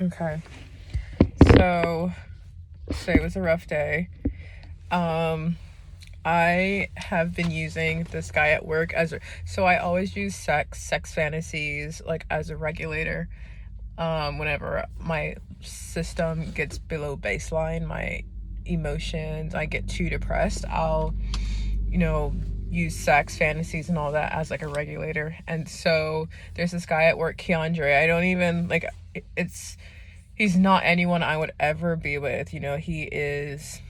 Okay. So, today was a rough day. I have been using this guy at work so I always use sex fantasies like as a regulator. Whenever my system gets below baseline, my emotions, I get too depressed, I'll, you know, use sex fantasies and all that as like a regulator. And so there's this guy at work, Keandre. I don't even like it's he's not anyone I would ever be with. He is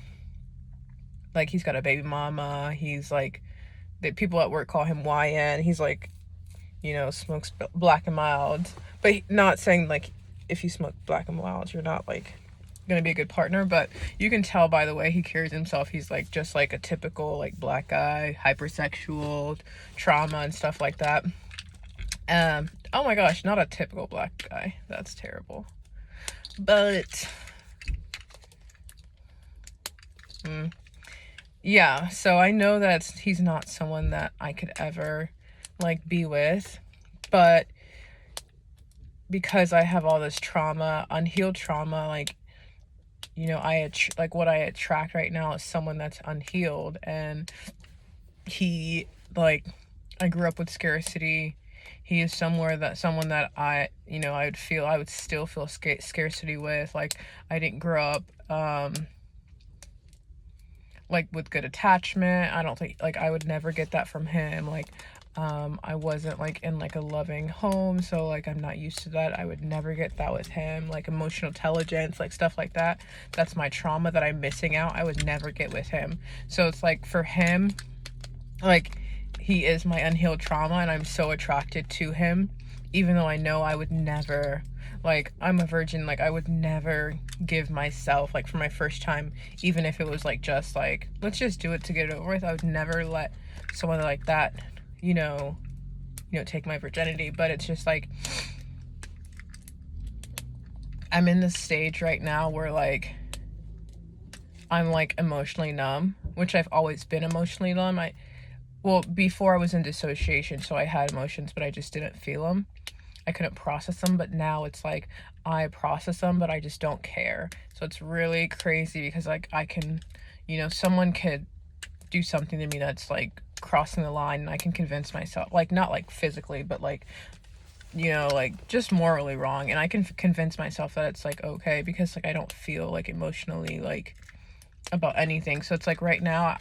like, he's got a baby mama. He's like, the people at work call him YN. He's like, smokes black and mild. But not saying like, if you smoke black and mild, you're not like gonna be a good partner. But you can tell by the way he carries himself, he's like just like a typical like black guy, hypersexual, trauma and stuff like that. Oh my gosh, not a typical black guy. That's terrible. But yeah, so I know that he's not someone that I could ever like be with, but because I have all this trauma, unhealed trauma, like, what I attract right now is someone that's unhealed. And he, like, I grew up with scarcity. He is someone that I would still feel scarcity with. Like, I didn't grow up like with good attachment. I don't think, like, I would never get that from him. Like, I wasn't like in like a loving home, so like I'm not used to that. I would never get that with him. Like emotional intelligence, like stuff like that, that's my trauma that I'm missing out. I would never get with him. So it's like, for him, like, he is my unhealed trauma, and I'm so attracted to him, even though I know I would never, like, I'm a virgin, like I would never give myself, like, for my first time, even if it was like just like, let's just do it to get it over with, I would never let someone like that take my virginity. But it's just like, I'm in this stage right now where like I'm like emotionally numb, which I've always been emotionally numb. Before I was in dissociation, so I had emotions, but I just didn't feel them. I couldn't process them. But now it's like I process them, but I just don't care. So it's really crazy because like I can, someone could do something to me that's like crossing the line, and I can convince myself, like, not like physically, but like, like just morally wrong, and I can convince myself that it's like okay, because like I don't feel like emotionally like about anything. So it's like right now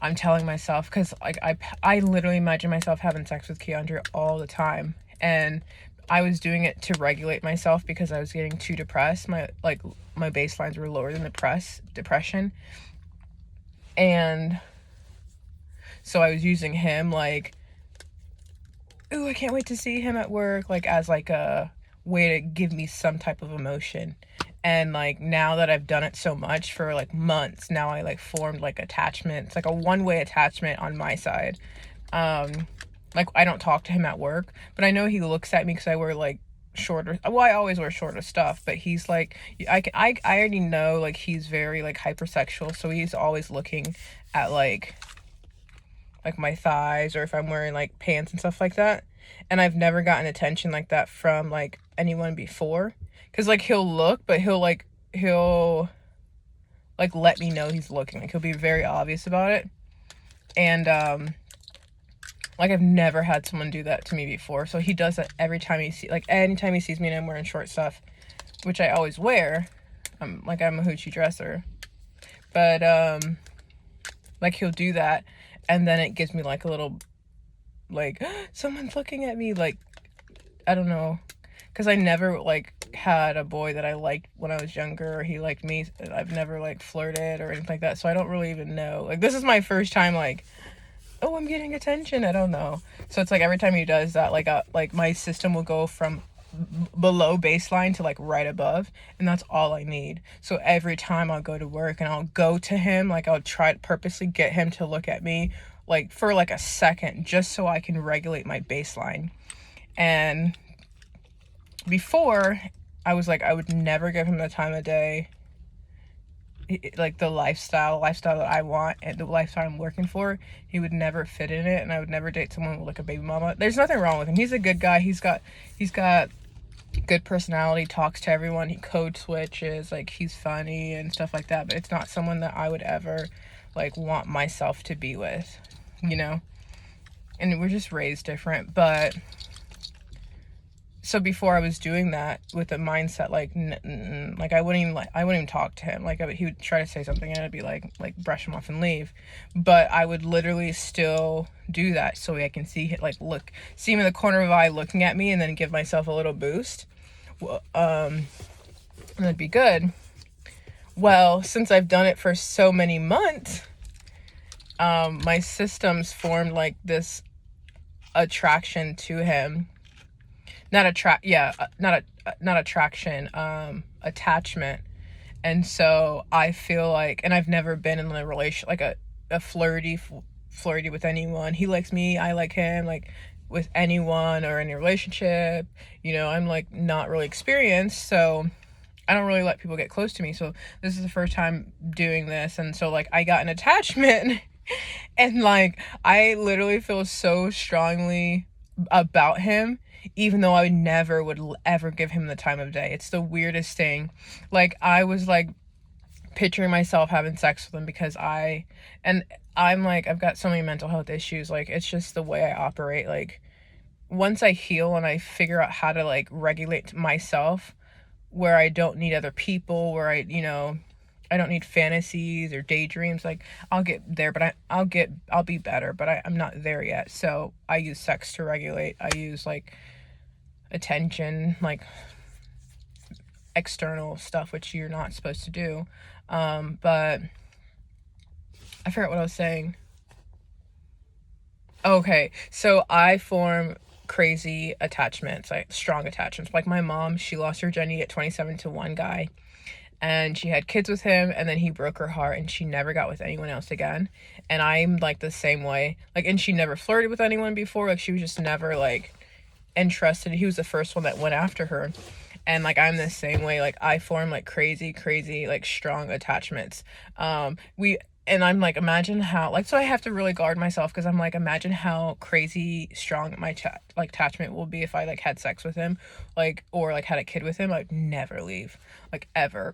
I'm telling myself, because like I literally imagine myself having sex with Keandre all the time, and I was doing it to regulate myself because I was getting too depressed. My baselines were lower than depression. And so I was using him like, ooh, I can't wait to see him at work, like as like a way to give me some type of emotion. And like now that I've done it so much for like months, now I like formed like attachment. It's like a one-way attachment on my side. Like I don't talk to him at work, but I know he looks at me because I wear like shorter, well, I always wear shorter stuff, but he's like, I already know like he's very like hypersexual, so he's always looking at like my thighs, or if I'm wearing like pants and stuff like that. And I've never gotten attention like that from like anyone before, because like he'll look, but he'll like let me know he's looking. Like he'll be very obvious about it. And like I've never had someone do that to me before. So he does that every time anytime he sees me and I'm wearing short stuff, which I always wear. I'm a hoochie dresser. But like he'll do that, and then it gives me like a little like someone's looking at me, like, I don't know, because I never like had a boy that I liked when I was younger, or he liked me. I've never like flirted or anything like that, so I don't really even know. Like this is my first time like, oh, I'm getting attention. I don't know. So it's like every time he does that, like my system will go from below baseline to like right above, and that's all I need. So every time I'll go to work and I'll go to him, like I'll try to purposely get him to look at me like for like a second, just so I can regulate my baseline. And before, I was like, I would never give him the time of day, like the lifestyle that I want and the lifestyle I'm working for. He would never fit in it, and I would never date someone with like a baby mama. There's nothing wrong with him. He's a good guy. He's got good personality, talks to everyone, he code switches, like he's funny and stuff like that, but it's not someone that I would ever like want myself to be with, you know? And we're just raised different. But so before I was doing that with a mindset like like I wouldn't even talk to him. Like he would try to say something and I'd be like brush him off and leave. But I would literally still do that so I can see him in the corner of the eye looking at me, and then give myself a little boost. And that'd be good. Well, since I've done it for so many months, my system's formed like this attraction to him. Not attraction, attachment. And so I feel like, and I've never been in a relation, like a flirty with anyone. He likes me, I like him, like with anyone or any relationship, you know, I'm like not really experienced, so I don't really let people get close to me. So this is the first time doing this, and so like I got an attachment and like I literally feel so strongly about him, even though I never would ever give him the time of day. It's the weirdest thing. Like I was like picturing myself having sex with him because I'm like, I've got so many mental health issues. Like it's just the way I operate. Like once I heal and I figure out how to like regulate myself where I don't need other people, where I don't need fantasies or daydreams, like I'll get there, but I'll be better, but I'm not there yet. So I use sex to regulate. I use like attention, like external stuff, which you're not supposed to do. But I forgot what I was saying. Okay, so I form crazy attachments, like strong attachments. Like my mom, she lost her virginity at 27 to one guy, and she had kids with him, and then he broke her heart, and she never got with anyone else again. And I'm like the same way. Like, and she never flirted with anyone before. Like she was just never like interested. He was the first one that went after her. And like I'm the same way. Like I form like crazy like strong attachments. And I'm like, imagine how, like, so I have to really guard myself, because I'm like, imagine how crazy strong my attachment will be if I like had sex with him, like, or like had a kid with him. I'd never leave, like ever.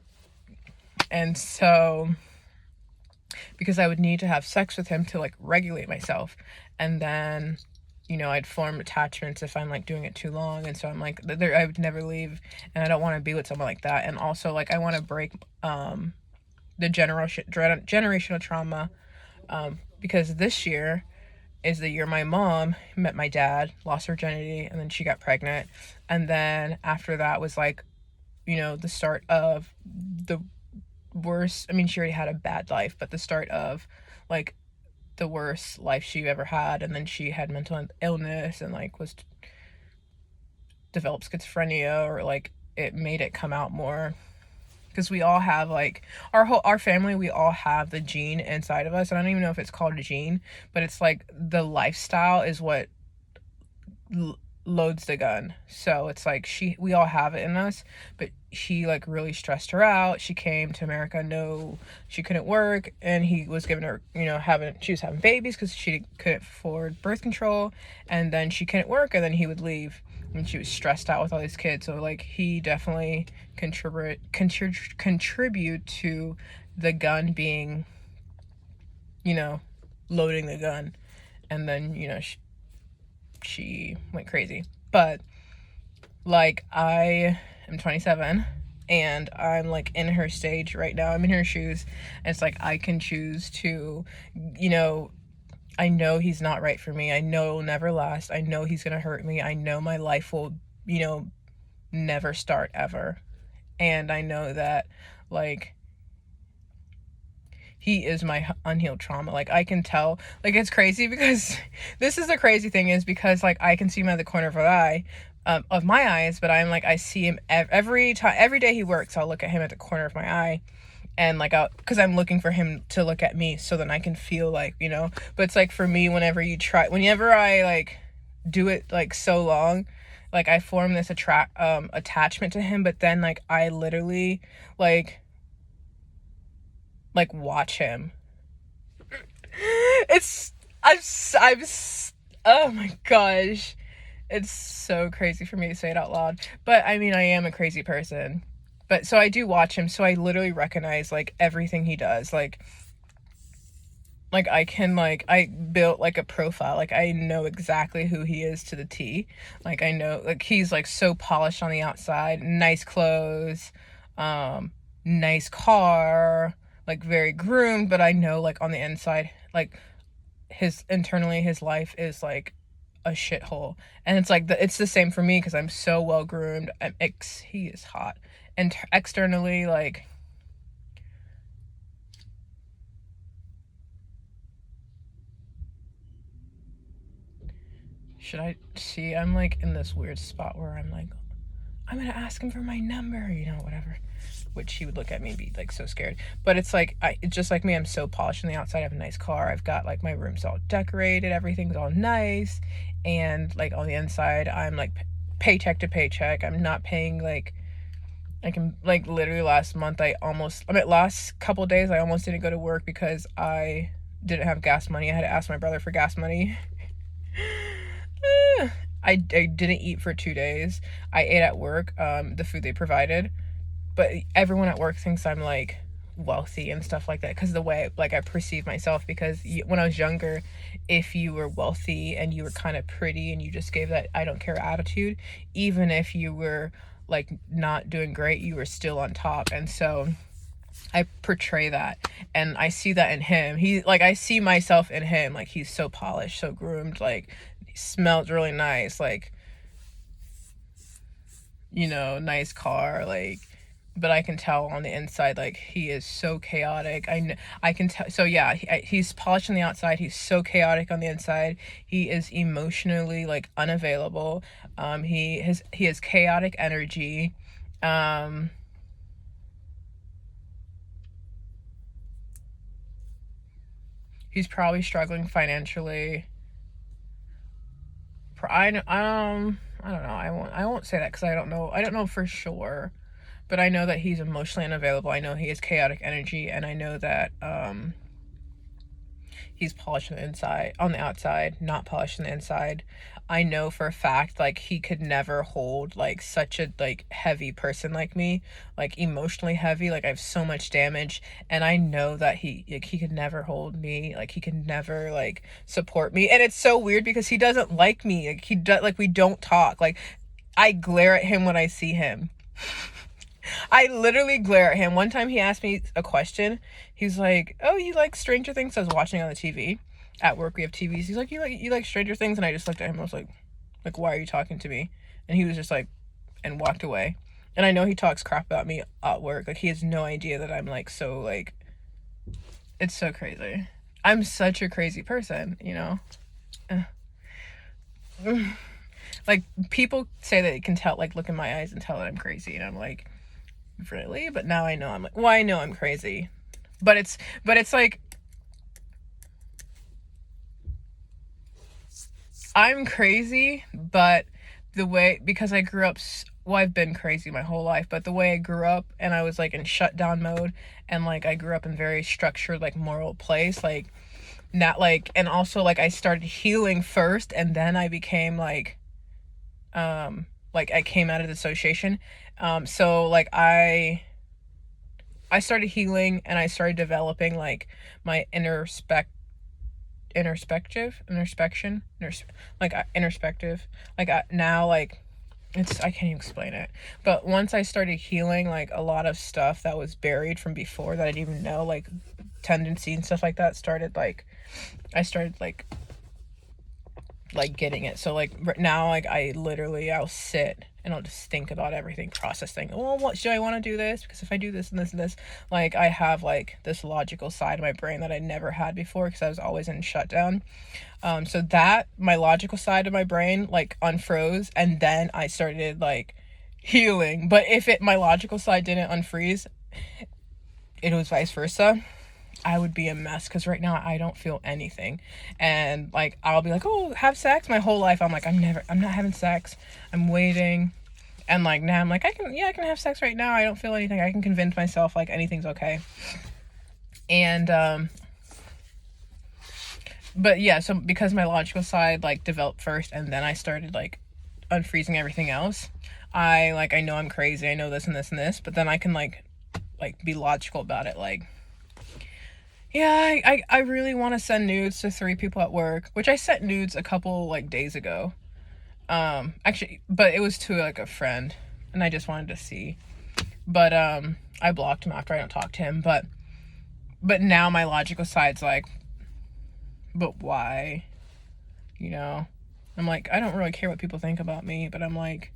And so because I would need to have sex with him to like regulate myself, and then I'd form attachments if I'm like doing it too long. And so I'm like, I would never leave, and I don't want to be with someone like that. And also like I want to break the generational trauma, because this year is the year my mom met my dad, lost her virginity, and then she got pregnant. And then after that was like, the start of the worst. I mean, she already had a bad life, but the start of like the worst life she ever had. And then she had mental illness and like developed schizophrenia, or like it made it come out more, because we all have like our family, we all have the gene inside of us. I don't even know if it's called a gene, but it's like the lifestyle is what loads the gun. So it's like we all have it in us, but he like really stressed her out. She came to America, no, she couldn't work, and he was giving her, she was having babies because she couldn't afford birth control, and then she couldn't work, and then he would leave, and she was stressed out with all these kids. So like he definitely contribute to the gun being, loading the gun. And then she went crazy. But like I am 27 and I'm like in her stage right now. I'm in her shoes, and it's like I can choose to, I know he's not right for me. I know it'll never last. I know he's gonna hurt me. I know my life will, never start ever. And I know that like he is my unhealed trauma. Like I can tell, like it's crazy, because this is the crazy thing, is because like I can see him at the corner of of my eyes, but I'm like, I see him every day he works, I'll look at him at the corner of my eye, and like because I'm looking for him to look at me, so then I can feel like, but it's like for me, whenever I like do it like so long, like I form this attachment to him, but then like I literally like watch him. It's I'm oh my gosh, It's so crazy for me to say it out loud. But I mean, I am a crazy person. But so I do watch him, so I literally recognize like everything he does. Like I can like I built like a profile. Like I know exactly who he is to the T. Like I know like he's like so polished on the outside, nice clothes, nice car, like very groomed, but I know like on the inside, like his life is like a shithole. And it's like it's the same for me because I'm so well groomed. He is hot. And externally, like, should I see? I'm like in this weird spot where I'm like, I'm gonna ask him for my number, you know, whatever. Which he would look at me and be like so scared. But it's like just like me, I'm so polished on the outside. I have a nice car. I've got like my room's all decorated, everything's all nice, and like on the inside, I'm like paycheck to paycheck. I'm not paying like I can like literally last couple of days I almost didn't go to work because I didn't have gas money. I had to ask my brother for gas money. I didn't eat for 2 days. I ate at work, the food they provided, but everyone at work thinks I'm like wealthy and stuff like that because the way like I perceive myself. Because when I was younger, if you were wealthy and you were kind of pretty and you just gave that I don't care attitude, even if you were like not doing great, you were still on top. And so I portray that, and I see that in him. I see myself in him. Like he's so polished, so groomed, like he smells really nice, like, you know, nice car, like, but I can tell on the inside, like, he is so chaotic. I can tell. So yeah, he's polished on the outside. He's so chaotic on the inside. He is emotionally like unavailable. He has chaotic energy. He's probably struggling financially. I don't know. I won't say that because I don't know. I don't know for sure, but I know that he's emotionally unavailable. I know he has chaotic energy, and I know that he's polished on the outside, not polished on the inside. I know for a fact like he could never hold like such a like heavy person like me, like emotionally heavy. Like I have so much damage, and I know that he could never hold me. Like he could never like support me. And it's so weird because he doesn't like me. Like we don't talk. Like I glare at him when I see him. I literally glare at him. One time he asked me a question. He's like, "Oh, you like Stranger Things?" I was watching on the TV. At work we have TVs. He's like, you like Stranger Things?" And I just looked at him. I was like, "Why are you talking to me?" And he was just like, and walked away. And I know he talks crap about me at work. Like he has no idea that I'm like so like. It's so crazy. I'm such a crazy person, you know. Like people say that they can tell, like look in my eyes and tell that I'm crazy, and I'm like, really? But now I know I'm like, well, I know I'm crazy, but it's like I'm crazy, but the way, because I grew up, well, I've been crazy my whole life, but the way I grew up and I was like in shutdown mode, and like I grew up in very structured, like moral place, like not like, and also like I started healing first and then I became like I came out of dissociation. So like I started healing and I started developing like my introspective, now like I can't even explain it. But once I started healing like a lot of stuff that was buried from before that I didn't even know, like tendency and stuff like that started like I started like getting it. So like right now, like I'll sit and I'll just think about everything, process things. Well, what should I want to do this? Because if I do this and this and this, like I have like this logical side of my brain that I never had before because I was always in shutdown. So that my logical side of my brain like unfroze, and then I started like healing. But if my logical side didn't unfreeze, it was vice versa, I would be a mess because right now I don't feel anything. And like I'll be like, oh, have sex. My whole life I'm like, I'm not having sex. I'm waiting. And like now I'm like, I can have sex right now. I don't feel anything. I can convince myself like anything's okay. And but yeah, so because my logical side like developed first and then I started like unfreezing everything else, I know I'm crazy, I know this and this and this, but then I can like be logical about it. Like, yeah, I really want to send nudes to 3 people at work, which I sent nudes a couple like days ago. Actually, but it was to like a friend, and I just wanted to see. But I blocked him after. I don't talk to him. But now my logical side's like, but why? You know, I'm like, I don't really care what people think about me, but I'm like,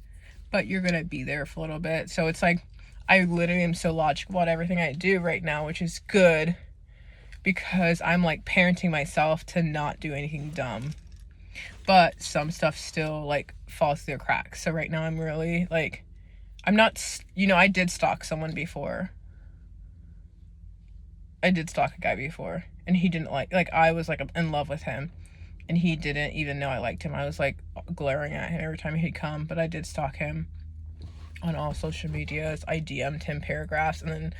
but you're gonna be there for a little bit. So it's like, I literally am so logical about everything I do right now, which is good, because I'm like parenting myself to not do anything dumb. But some stuff still like falls through the cracks. So right now I'm really like, I'm not, I did stalk someone before. I did stalk a guy before, and he didn't like I was like in love with him, and he didn't even know I liked him. I was like glaring at him every time he'd come, but I did stalk him on all social medias. I DM'd him paragraphs, and then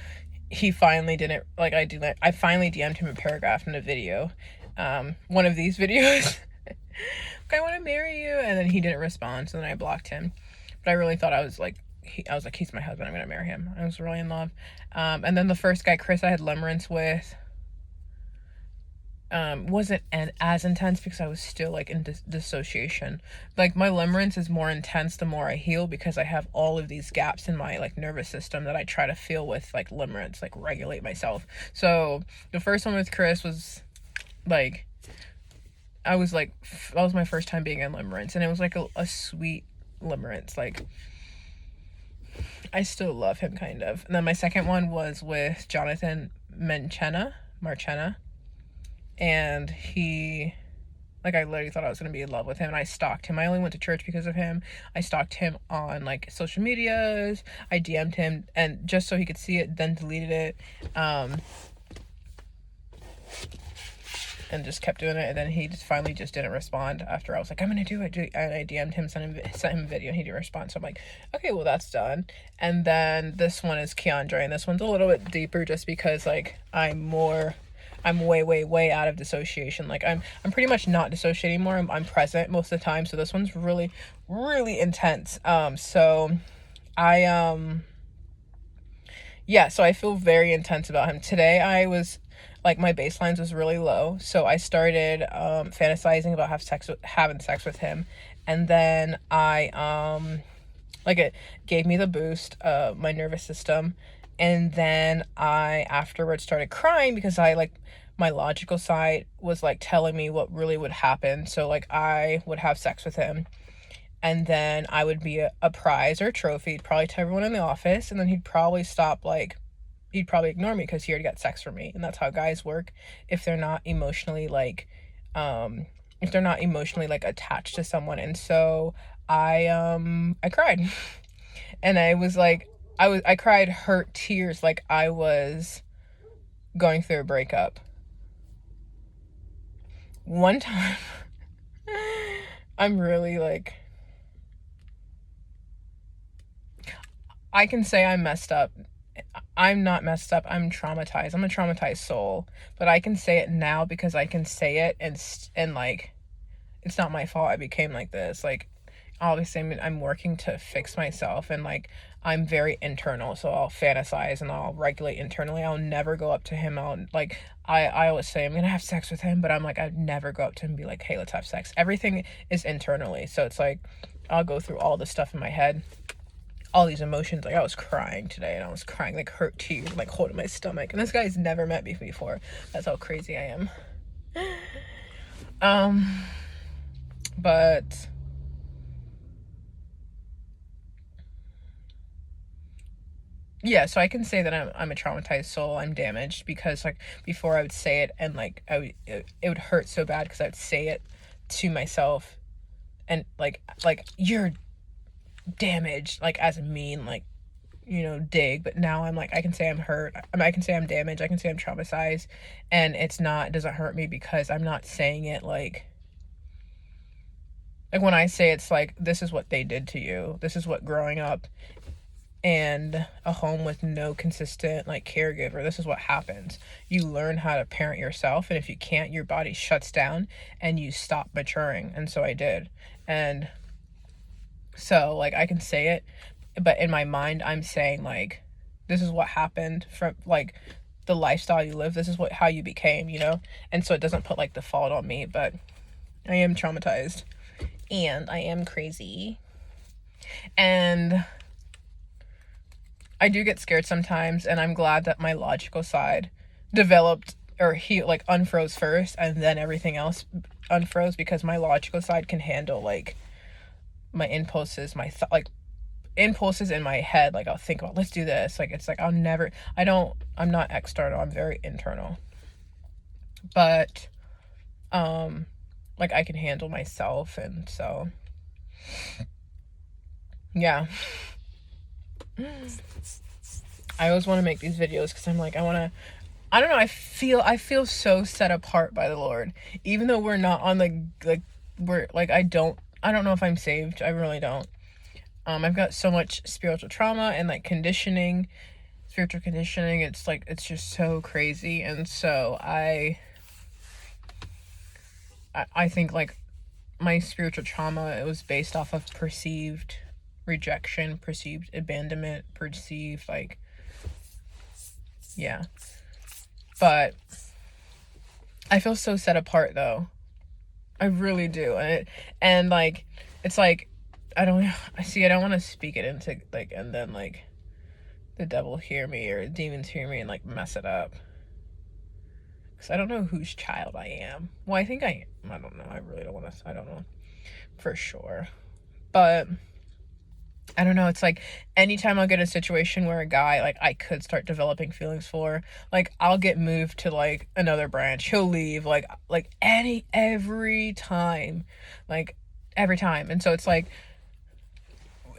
he finally didn't, like, I finally DM'd him a paragraph in a video. One of these videos. I want to marry you, and then he didn't respond, so then I blocked him. But I really thought I was like, he's my husband, I'm gonna marry him. I was really in love. And then the first guy, Chris, I had limerence with, wasn't as intense because I was still like in dissociation. Like, my limerence is more intense the more I heal, because I have all of these gaps in my like nervous system that I try to fill with like limerence, like regulate myself. So the first one with Chris was like, that was my first time being in limerence, and it was like a sweet limerence. Like, I still love him kind of. And then my second one was with Jonathan Marchena, and he, like, I literally thought I was going to be in love with him, and I stalked him. I only went to church because of him. I stalked him on like social medias. I DM'd him, and just so he could see it, then deleted it. And just kept doing it, and then he just finally just didn't respond after I was like, I'm gonna do it, and I DM'd him, sent him a video, and he didn't respond. So I'm like, okay, well, that's done. And then this one is Keandre, and this one's a little bit deeper, just because like I'm way out of dissociation. Like, I'm pretty much not dissociating anymore. I'm present most of the time. So this one's really, really intense. So I so I feel very intense about him. Today I was like, my baselines was really low, so I started fantasizing about having sex with him, and then I it gave me the boost, my nervous system, and then I afterwards started crying, because I like, my logical side was like telling me what really would happen. So like, I would have sex with him, and then I would be a prize or trophy, probably to everyone in the office, and then he'd probably ignore me because he already got sex from me. And that's how guys work if they're not emotionally like attached to someone. And so I cried. And I was like, I cried hurt tears, like I was going through a breakup. One time I'm really like, I can say I'm messed up. I'm not messed up. I'm traumatized. I'm a traumatized soul. But I can say it now because I can say it, and like, it's not my fault I became like this. Like, obviously I'm working to fix myself, and like, I'm very internal, so I'll fantasize and I'll regulate internally. I'll never go up to him. I always say I'm gonna have sex with him, but I'm like, I'd never go up to him and be like, hey, let's have sex. Everything is internally. So it's like, I'll go through all the stuff in my head, all these emotions. Like, I was crying today, and I was crying like hurt tears, like holding my stomach, and this guy's never met me before. That's how crazy I am. But yeah, so I can say that I'm a traumatized soul. I'm damaged, because like, before I would say it, and like it would hurt so bad because I would say it to myself, and like you're damaged, like as a mean, like, dig. But now I'm like, I can say I'm hurt. I can say I'm damaged. I can say I'm traumatized, and it doesn't hurt me because I'm not saying it like when I say, it's like, this is what they did to you. This is what growing up and a home with no consistent like caregiver, this is what happens. You learn how to parent yourself, and if you can't, your body shuts down and you stop maturing. And so I did. And So like I can say it, but in my mind I'm saying like, this is what happened from like the lifestyle you live, this is how you became, you know? And so it doesn't put like the fault on me, but I am traumatized and I am crazy. And I do get scared sometimes, and I'm glad that my logical side developed, or he like unfroze first and then everything else unfroze, because my logical side can handle like my impulses, like impulses in my head. Like I'll think about, let's do this. Like it's like I'm not external, I'm very internal. But like I can handle myself, and so yeah. I always want to make these videos because I'm like, I don't know, I feel so set apart by the Lord, even though we're not on we're like, I don't know if I'm saved. I really don't. I've got so much spiritual trauma and like spiritual conditioning. It's like, it's just so crazy. And so I think like my spiritual trauma, it was based off of perceived rejection, perceived abandonment, perceived like, yeah. But I feel so set apart though. I really do. And like, it's like, I don't want to speak it into like, and then like the devil hear me or demons hear me and like mess it up. Because I don't know whose child I am. Well, I think I don't know. I really don't want to, I don't know for sure. But I don't know, it's like anytime I'll get a situation where a guy like I could start developing feelings for, like I'll get moved to like another branch, he'll leave, like every time. And so it's like,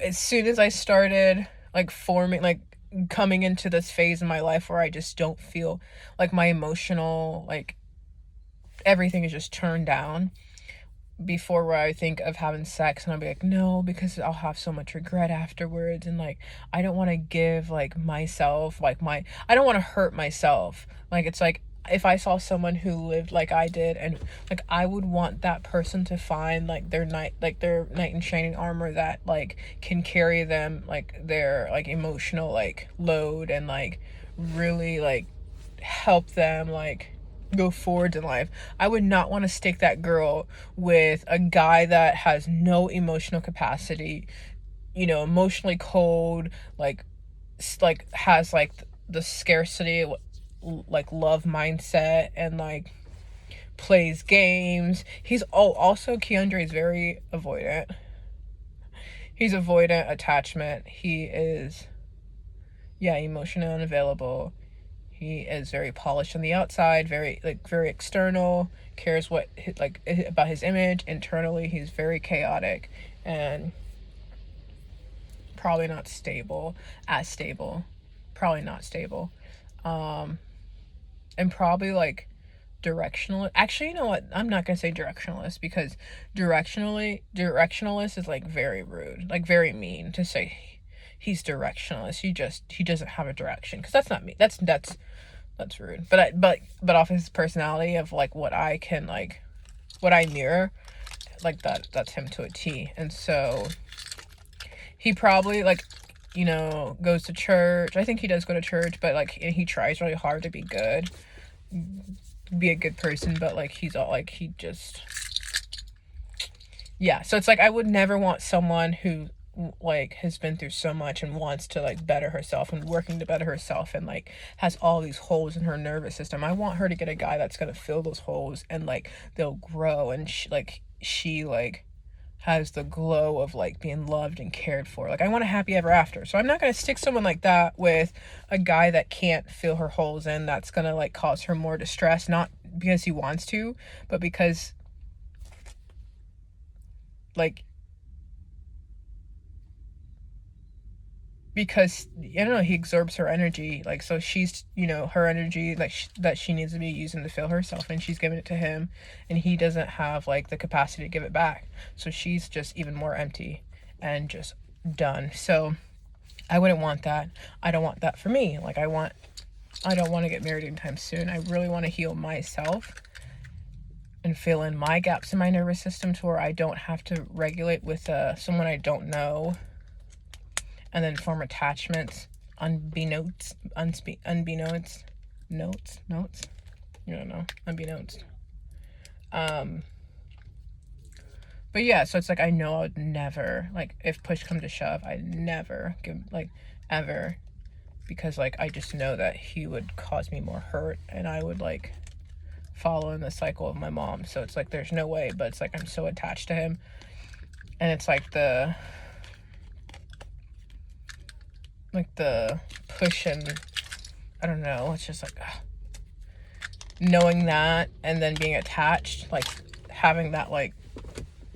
as soon as I started like forming, like coming into this phase in my life where I just don't feel like my emotional, like everything is just turned down, before where I think of having sex and I'll be like, no, because I'll have so much regret afterwards, and like I don't want to give like myself like I don't want to hurt myself. Like it's like, if I saw someone who lived like I did, and like I would want that person to find like their knight in shining armor that like can carry them, like their like emotional like load, and like really like help them like go forwards in life. I would not want to stick that girl with a guy that has no emotional capacity, you know, emotionally cold, like has like the scarcity like love mindset, and like plays games. Also Keandre is very avoidant. He's avoidant attachment. He is emotionally unavailable. He is very polished on the outside, very external, cares about his image. Internally, he's very chaotic and probably not stable. Probably not stable. And probably like directional. Actually, you know what? I'm not gonna say directionalist, because directionalist is like very rude, like very mean to say he's directionalist. He doesn't have a direction, because that's not me. That's rude. But off his personality of like what I can like, what I mirror, like that's him to a T. And so he probably like, you know, goes to church. I think he does go to church, but like he tries really hard to be a good person, but like he's all like, he just, yeah. So it's like, I would never want someone who like has been through so much and wants to like better herself and working to better herself, and like has all these holes in her nervous system. I want her to get a guy that's gonna fill those holes, and like they'll grow, and she has the glow of like being loved and cared for. Like I want a happy ever after. So I'm not gonna stick someone like that with a guy that can't fill her holes in. That's gonna like cause her more distress, not because he wants to, but because I don't know, he absorbs her energy, like, so she's, you know, her energy like that she needs to be using to fill herself, and she's giving it to him, and he doesn't have like the capacity to give it back, so she's just even more empty and just done. So I wouldn't want that. I don't want that for me. Like I don't want to get married anytime soon. I really want to heal myself and fill in my gaps in my nervous system to where I don't have to regulate with someone I don't know, and then form attachments unbeknownst, you don't know, unbeknownst. But yeah, so it's like, I know I would never, like, if push comes to shove, I'd never give, like, ever, because, like, I just know that he would cause me more hurt, and I would, like, follow in the cycle of my mom. So it's like, there's no way, but it's like, I'm so attached to him, and it's like the push, and I don't know, it's just like, knowing that, and then being attached, like, having that, like,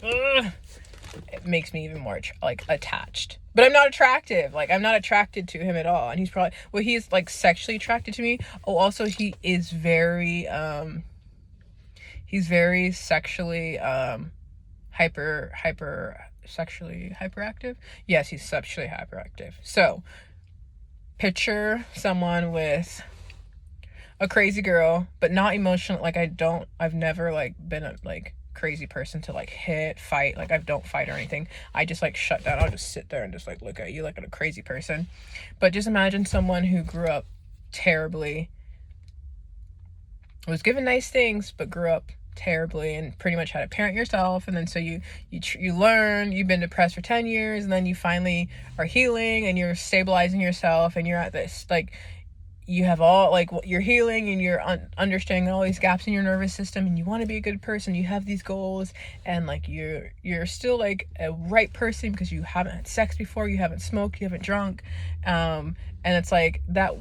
it makes me even more like attached. But I'm not attractive. Like, I'm not attracted to him at all. And he's probably, well, he's like sexually attracted to me. Oh, also he is very he's very sexually sexually hyperactive. Yes, he's sexually hyperactive. So picture someone with a crazy girl, but not emotional. Like, I've never like been a like crazy person to like fight. Like, I don't fight or anything. I just like shut down. I'll just sit there and just like look at you like a crazy person. But just imagine someone who grew up terribly, was given nice things, but grew up terribly, and pretty much had to parent yourself. And then so you learn, you've been depressed for 10 years, and then you finally are healing, and you're stabilizing yourself, and you're at this like, you have all like, you're healing, and you're understanding all these gaps in your nervous system, and you want to be a good person, you have these goals, and like you're still like a right person because you haven't had sex before, you haven't smoked, you haven't drunk, and it's like that.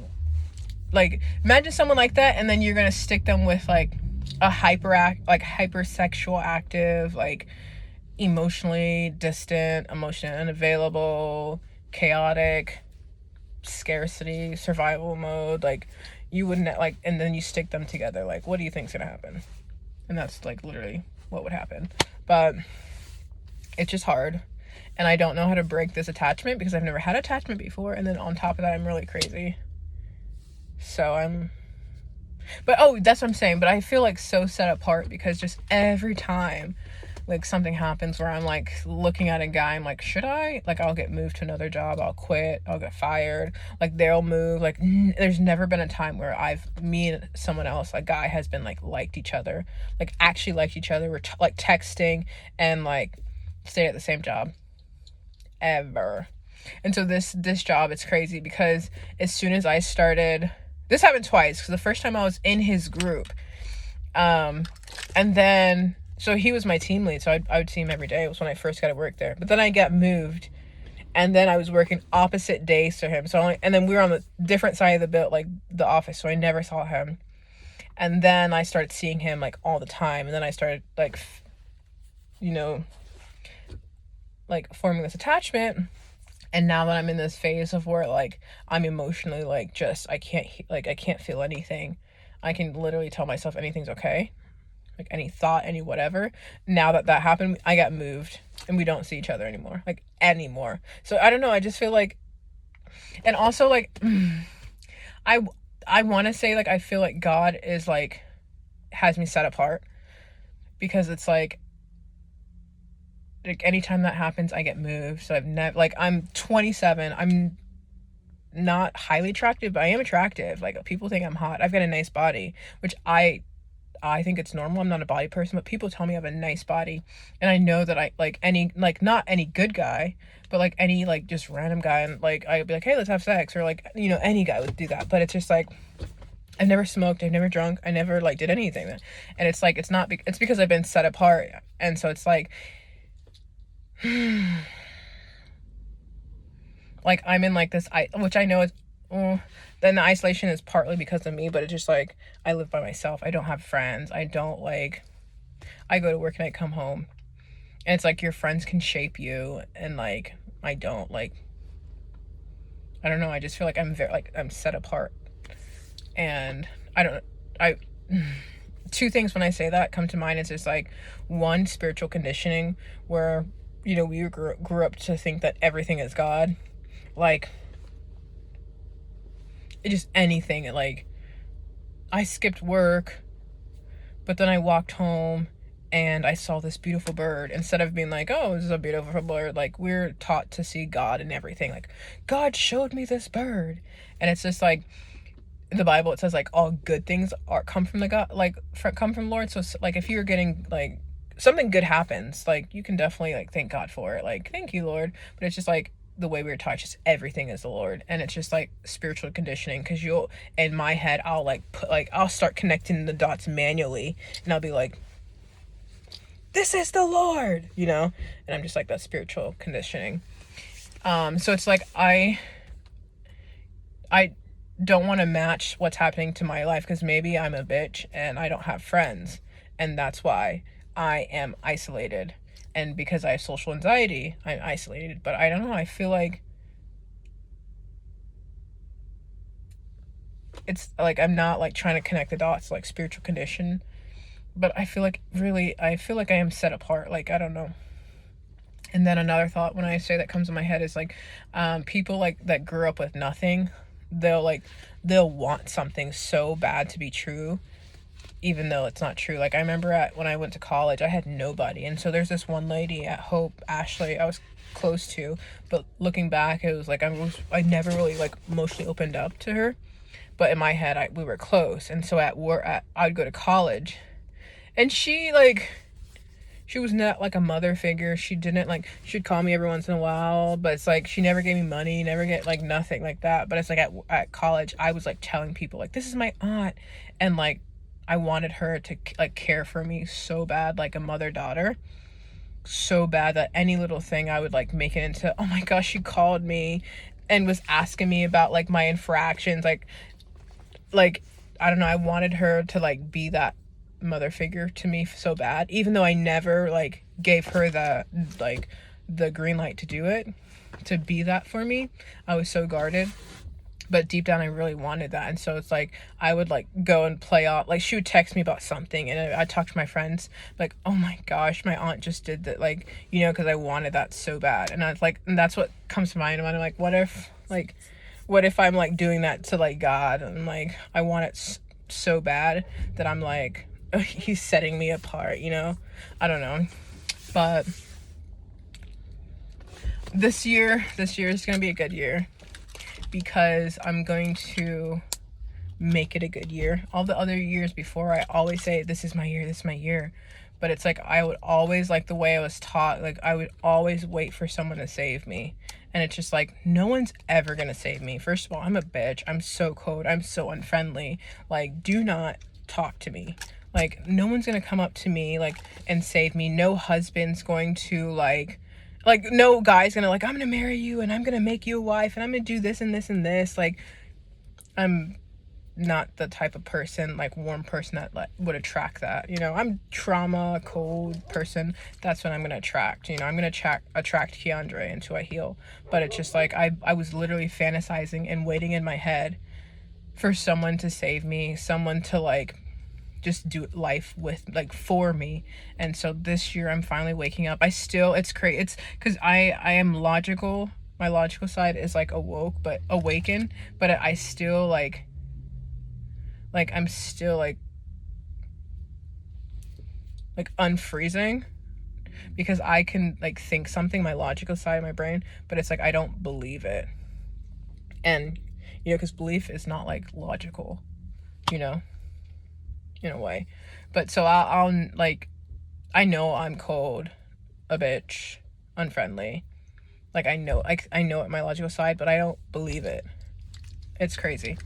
Like, imagine someone like that, and then you're gonna stick them with like a hypersexual active, like emotionally distant, emotionally unavailable, chaotic, scarcity, survival mode. Like, you wouldn't like, and then you stick them together. Like, what do you think's gonna happen? And that's like literally what would happen. But it's just hard, and I don't know how to break this attachment because I've never had attachment before, and then on top of that, I'm really crazy. So but that's what I'm saying. But I feel like so set apart because just every time like something happens where I'm like looking at a guy, I'm like, should I? Like, I'll get moved to another job, I'll quit, I'll get fired, like they'll move. Like, there's never been a time where me and someone else, a guy, has been like liked each other, like actually liked each other. We're like texting and like stay at the same job ever. And so this job, it's crazy because as soon as I started, this happened twice, because the first time I was in his group, and then, so he was my team lead, so I would see him every day. It was when I first got to work there. But then I got moved, and then I was working opposite days to him. And then we were on the different side of the office, so I never saw him. And then I started seeing him like all the time, and then I started like, like forming this attachment. And now that I'm in this phase of where like I'm emotionally like just I can't feel anything. I can literally tell myself anything's okay, like any thought, any whatever. Now that happened, I got moved, and we don't see each other anymore. So I don't know, I just feel like, and also like I want to say like I feel like God is like has me set apart, because it's like anytime that happens, I get moved. So I've never, like, I'm 27. I'm not highly attractive, but I am attractive. Like, people think I'm hot. I've got a nice body, which I think it's normal. I'm not a body person, but people tell me I have a nice body. And I know that I, like, not any good guy, but like any, like, just random guy. And like, I'd be like, hey, let's have sex. Or like, any guy would do that. But it's just like, I've never smoked, I've never drunk, I never like did anything. And it's like, it's because I've been set apart. And so it's like, like I'm in like this, which I know is, then the isolation is partly because of me, but it's just like, I live by myself. I don't have friends. I don't like, I go to work and I come home, and it's like your friends can shape you, and like, I don't know. I just feel like I'm I'm set apart, and two things when I say that come to mind. It's just like, one, spiritual conditioning, where we grew up to think that everything is God. Like, it just anything. Like, I skipped work, but then I walked home and I saw this beautiful bird. Instead of being like, oh, this is a beautiful bird, like, we're taught to see God in everything. Like, God showed me this bird. And it's just like, in the Bible, it says, like, all good things come from the God, like, come from Lord. So, like, if you're getting, like, something good happens, like, you can definitely, like, thank God for it. Like, thank you, Lord. But it's just like, the way we were taught, just everything is the Lord. And it's just like spiritual conditioning, because you'll, in my head, I'll like put, like, I'll start connecting the dots manually, and I'll be like, this is the Lord, you know. And I'm just like, that spiritual conditioning. So it's like, I don't want to match what's happening to my life, because maybe I'm a bitch and I don't have friends, and that's why I am isolated. And because I have social anxiety, I'm isolated. But I don't know, I feel like it's like, I'm not like trying to connect the dots, like spiritual condition, but I feel like, really, I feel like I am set apart. Like, I don't know. And then another thought when I say that comes in my head is like, people like that grew up with nothing, they'll want something so bad to be true, even though it's not true. Like, I remember when I went to college, I had nobody. And so there's this one lady at Hope, Ashley, I was close to, but looking back, it was like, I never really like mostly opened up to her. But in my head, we were close. And so I'd go to college, and she was not like a mother figure. She didn't like, she'd call me every once in a while, but it's like, she never gave me money, never get like nothing like that. But it's like, at college, I was like telling people like, this is my aunt. And like, I wanted her to like care for me so bad, like a mother-daughter, so bad that any little thing I would like make it into, oh my gosh, she called me and was asking me about like my infractions. Like, I don't know, I wanted her to like be that mother figure to me so bad, even though I never like gave her the green light to do it, to be that for me. I was so guarded. But deep down, I really wanted that. And so it's like, I would like go and play off, like, she would text me about something, and I'd talk to my friends like, oh my gosh, my aunt just did that, like, you know, because I wanted that so bad. And I was like, and that's what comes to mind. And I'm like, what if I'm like doing that to like God, and like, I want it so bad that I'm like, oh, he's setting me apart, you know? I don't know. But this year is gonna be a good year, because I'm going to make it a good year. All the other years before, I always say, this is my year. But it's like, I would always, like the way I was taught, like, I would always wait for someone to save me. And it's just like, no one's ever gonna save me. First of all, I'm a bitch. I'm so cold. I'm so unfriendly. Like, do not talk to me. Like, no one's gonna come up to me, like, and save me. No husband's going to, like, no guy's gonna like, I'm gonna marry you and I'm gonna make you a wife and I'm gonna do this and this and this. Like, I'm not the type of person, like, warm person that like would attract that, you know. I'm trauma, cold person. That's what I'm gonna attract, you know. I'm gonna attract Keandre until I heal. But it's just like, I was literally fantasizing and waiting in my head for someone to save me, someone to like just do life with, like, for me. And so this year I'm finally waking up. It's crazy. It's because I am logical. My logical side is like awakened, but I still like I'm still like unfreezing, because I can like think something, my logical side of my brain, but it's like, I don't believe it. And you know, because belief is not like logical, you know, in a way. But so I'll like, I know I'm cold, a bitch, unfriendly. Like, I know it, my logical side, but I don't believe it. It's crazy.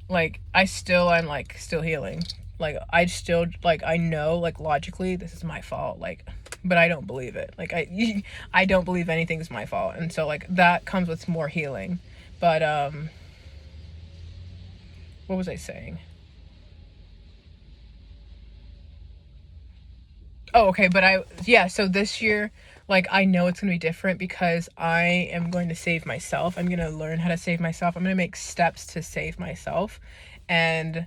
Like, I'm like still healing. Like, I still like, I know like logically this is my fault, like, but I don't believe it. Like, I don't believe anything's my fault. And so like, that comes with more healing. But what was I saying? Oh, okay. But so this year, like, I know it's going to be different, because I am going to save myself. I'm going to learn how to save myself. I'm going to make steps to save myself. And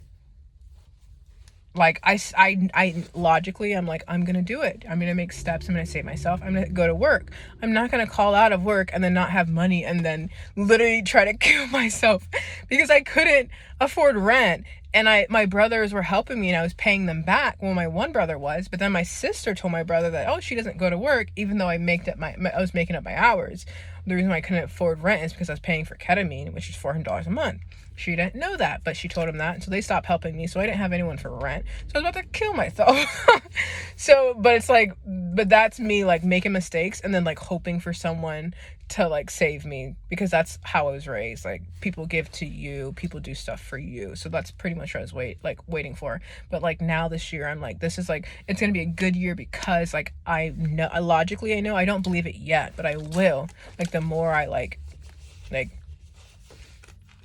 like I logically I'm like, I'm gonna do it, I'm gonna make steps, I'm gonna save myself, I'm gonna go to work, I'm not gonna call out of work and then not have money and then literally try to kill myself because I couldn't afford rent. And my brothers were helping me and I was paying them back. Well, my one brother was, but then my sister told my brother that, oh, she doesn't go to work, even though I I was making up my hours. The reason why I couldn't afford rent is because I was paying for ketamine, which is $400 a month. She didn't know that, but she told him that, and so they stopped helping me, so I didn't have anyone for rent. So I was about to kill myself. So, but it's like, but that's me, like, making mistakes and then, like, hoping for someone to, like, save me, because that's how I was raised. Like, people give to you, people do stuff for you. So that's pretty much what I was waiting for. But, like, now this year, I'm like, this is, like, it's gonna be a good year because, like, I know, logically I know, I don't believe it yet, but I will. Like, the more I, like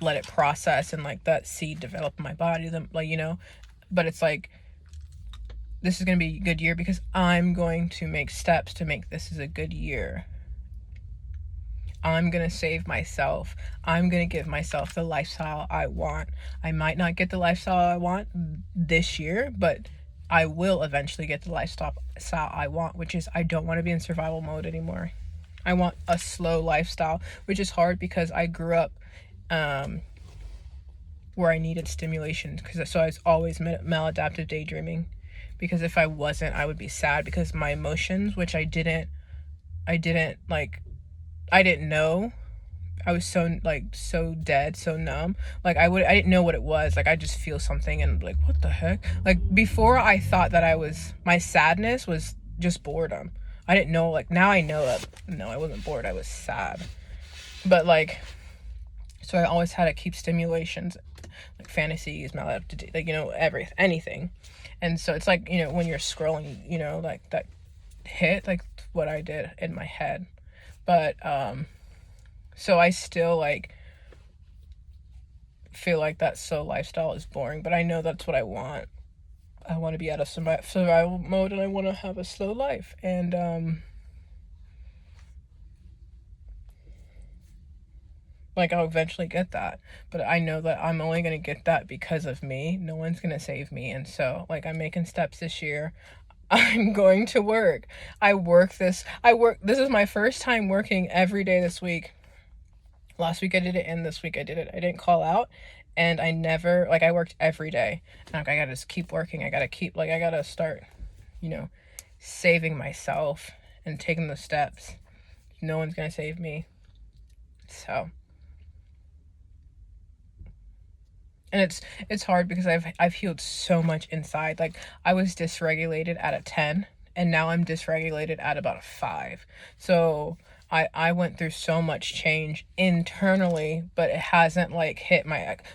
let it process and like that seed develop in my body, then, like, you know. But it's like, this is gonna be a good year because I'm going to make steps to make this is a good year. I'm gonna save myself. I'm gonna give myself the lifestyle I want. I might not get the lifestyle I want this year, but I will eventually get the lifestyle I want, which is, I don't want to be in survival mode anymore. I want a slow lifestyle, which is hard because I grew up where I needed stimulation, so I was always maladaptive daydreaming, because if I wasn't, I would be sad, because my emotions, which I didn't know, I was so, like, so dead, so numb. Like, I didn't know what it was. Like, I just feel something and, like, what the heck? Like, before, I thought that my sadness was just boredom. I didn't know, like, now I know that, no, I wasn't bored, I was sad. But, like, so I always had to keep stimulations, like fantasies, maladaptive, like, you know, anything. And so it's like, you know, when you're scrolling, you know, like, that hit, like, what I did in my head. But, so I still, like, feel like that slow lifestyle is boring, but I know that's what I want. I want to be out of survival mode, and I want to have a slow life. And, like, I'll eventually get that, but I know that I'm only going to get that because of me. No one's going to save me. And so, like, I'm making steps this year. I'm going to work. This is my first time working every day this week. Last week I did it, and this week I did it. I didn't call out, and I worked every day. And I gotta just keep working. I gotta start, you know, saving myself and taking the steps. No one's gonna save me. So, and it's hard because I've healed so much inside. Like, I was dysregulated at a 10, and now I'm dysregulated at about a 5. So I went through so much change internally, but it hasn't, like,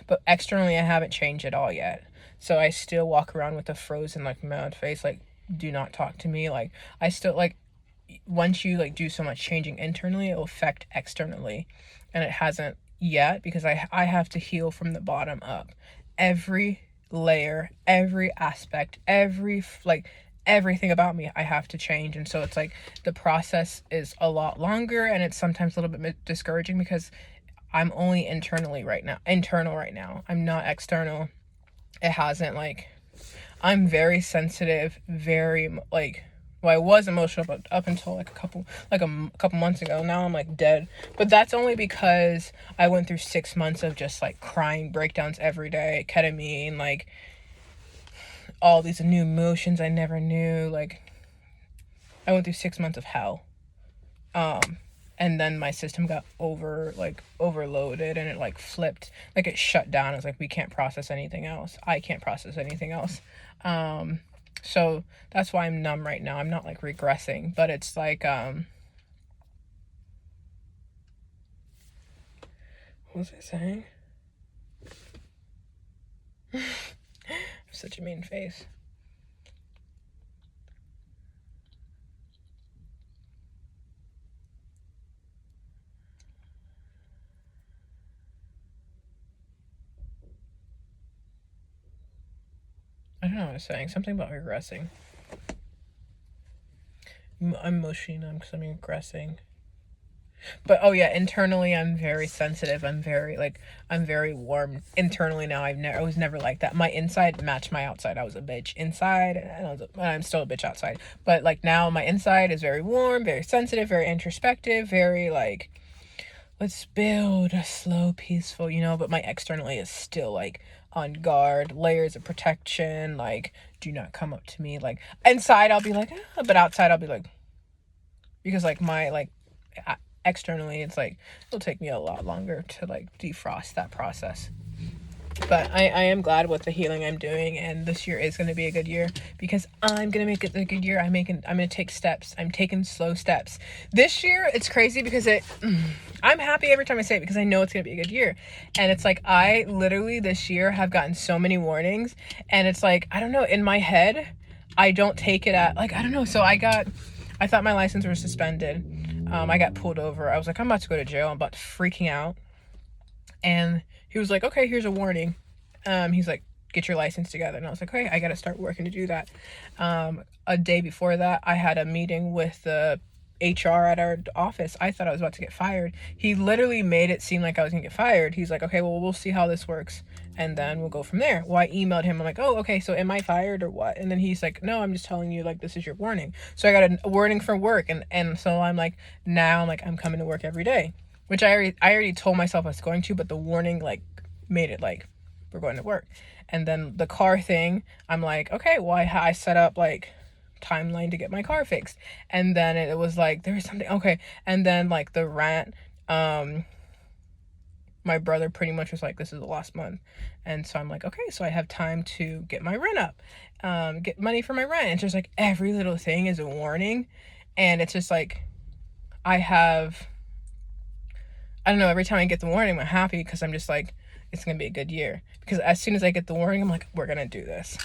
but externally I haven't changed at all yet. So I still walk around with a frozen, like, mad face, like, do not talk to me. Like, I still, like, once you, like, do so much changing internally, it will affect externally, and it hasn't yet, because I have to heal from the bottom up. Every layer, every aspect, everything about me, I have to change. And so it's like, the process is a lot longer, and it's sometimes a little bit discouraging because I'm only internal right now. I'm not external. It hasn't, like, I'm very sensitive, very, like, well, I was emotional up until, like, a couple months ago. Now I'm, like, dead. But that's only because I went through 6 months of just, like, crying breakdowns every day, ketamine, like, all these new emotions I never knew. Like, I went through 6 months of hell. And then my system got overloaded, and it, like, flipped, like, it shut down. It was like, we can't process anything else. I can't process anything else. So that's why I'm numb right now. I'm not, like, regressing, but it's like, what was I saying? Such a mean face. I don't know what I was saying. Something about regressing. I'm emotionally numb because I'm regressing. But oh yeah, internally I'm very sensitive. I'm very warm internally now. I was never like that. My inside matched my outside. I was a bitch inside, and I'm still a bitch outside. But like now, my inside is very warm, very sensitive, very introspective, very like, let's build a slow, peaceful, But my externally is still like on guard, layers of protection. Like, do not come up to me. Like inside, I'll be like, but outside, I'll be like, because like my like externally, it's like it'll take me a lot longer to like defrost that process. But I am glad with the healing I'm doing, and this year is going to be a good year because I'm going to make it a good year. I'm going to take steps. I'm taking slow steps. This year, it's crazy because I'm happy every time I say it because I know it's going to be a good year. And it's like, I literally this year have gotten so many warnings, and it's like, I don't know, in my head, I don't take it at, like, I don't know. So I thought my license was suspended. I got pulled over. I was like, I'm about to go to jail. I'm about to freaking out. And he was like, okay, here's a warning. He's like, get your license together. And I was like, okay, I got to start working to do that. A day before that, I had a meeting with the HR at our office. I thought I was about to get fired. He literally made it seem like I was going to get fired. He's like, okay, well, we'll see how this works, and then we'll go from there. Well, I emailed him. I'm like, oh, okay, so am I fired or what? And then he's like, no, I'm just telling you, like, this is your warning. So I got a warning for work. And so I'm like, now I'm like, I'm coming to work every day, which I already told myself I was going to, but the warning, like, made it like, we're going to work. And then the car thing, I'm like, okay, well, I set up, like, timeline to get my car fixed. And then it was like, there was something, okay. And then, like, the rent, my brother pretty much was like, this is the last month. And so I'm like, okay, so I have time to get my rent up, get money for my rent. It's just like every little thing is a warning. And it's just like, I don't know, every time I get the warning, I'm happy because I'm just like, it's going to be a good year. Because as soon as I get the warning, I'm like, we're going to do this.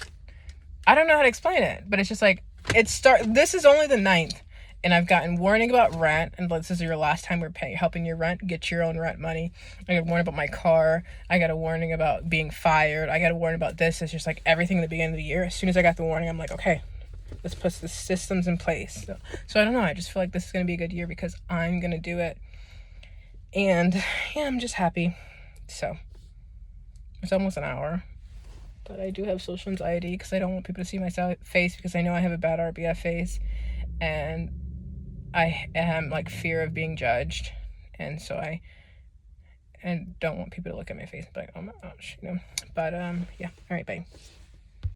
I don't know how to explain it, but it's just like, this is only the 9th, and I've gotten warning about rent, and this is your last time we're helping your rent, get your own rent money. I got a warning about my car. I got a warning about being fired. I got a warning about this. It's just like everything at the beginning of the year. As soon as I got the warning, I'm like, okay, let's put the systems in place. So I don't know. I just feel like this is going to be a good year because I'm going to do it. And yeah, I'm just happy. So it's almost an hour. But I do have social anxiety because I don't want people to see my face because I know I have a bad RBF face. And I am like fear of being judged. And so I don't want people to look at my face and be like, oh my gosh, But yeah. All right, bye.